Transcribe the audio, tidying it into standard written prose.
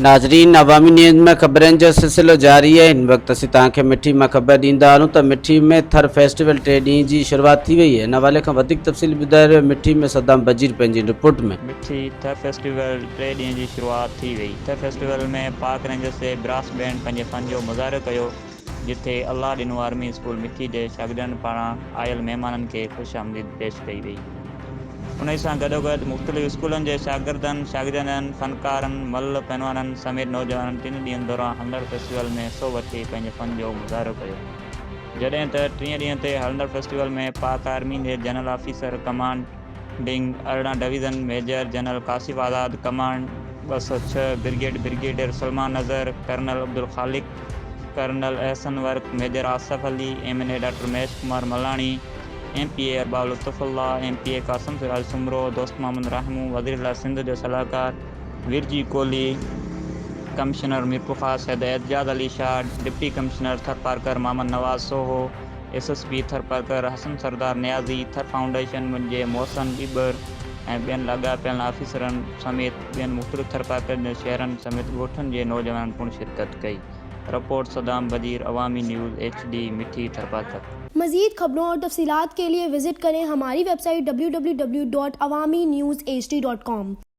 नाज़रीन, अवामी न्यूज़ में ख़बरनि जो सिलसिलो जारी है। इन वक्त असीं तव्हांखे मिठी में ख़बर ॾींदा आहियूं त मिठी में थर फेस्टिवल 3 ॾींहं जी शुरुआत थी वई है। इन हवाले खां वधीक तफ़सील ॿुधाए रहियो मिठी में सदाम बजीर पंहिंजी रिपोर्ट में। मिठी थर फेस्टिवल 3 ॾींहं जी शुरुआत थी वई। थर फेस्टिवल में पाक रेंजर्स जे ब्रास बैंड पंहिंजे फ़न जो मुज़ाहिरो कयो, जिथे अल्लाह ॾिनो आर्मी स्कूल मिठी जे शागिर्दनि पारां आयल महिमाननि खे ख़ुशि आमदीद पेश कई वई। उन सां गॾोगॾु मुख़्तलिफ़ स्कूलनि जे शागिर्दनि, फ़नकारनि, मल्ल पहलवाननि समेत नौजवाननि 3 ॾींहनि दौरान हलंदड़ फेस्टिवल में हिसो वठी पंहिंजे फ़न जो मुज़ाहिरो कयो। जॾहिं त 3 ॾींहं ते हलंदड़ फेस्टिवल में पाक आर्मी जे general officer commanding 18 division major general Kashif Azad, command 206 brigadier Salman Nazar, colonel Abdul Khaliq, colonel Ahsan Virk, major Asif Ali, MNA doctor Mahesh Kumar Malani, MPA Arbab Lutfullah, MPA Qasim Siraj Soomro, Dost Muhammad रहमू, वज़ीर सिंध जो सलाहकार विरजी कोहली, कमिश्नर मीरपुर ख़ास हैदर एजाज अली शाह, डिप्टी कमिश्नर थर पार्कर मोहम्मद नवाज़ सोहो, SSP थर पार्कर हसन सरदार नियाज़ी, थर फाउंडेशन जे मोहसन बीबर ऐं ॿियनि लाॻापियल ऑफिसरनि समेत ॿियनि मुख़्तलिफ़ थर पार्कर जे शहरनि समेत ॻोठनि जे नौजवाननि पिणु शिरकत कई। रिपोर्ट सदाम बजीर, अवामी न्यूज़ HD, मिठी थर पार्कर। मज़ीद खबरों और तफसीलात के लिए विजिट करें हमारी वेबसाइट www.awamiNewsHD.com।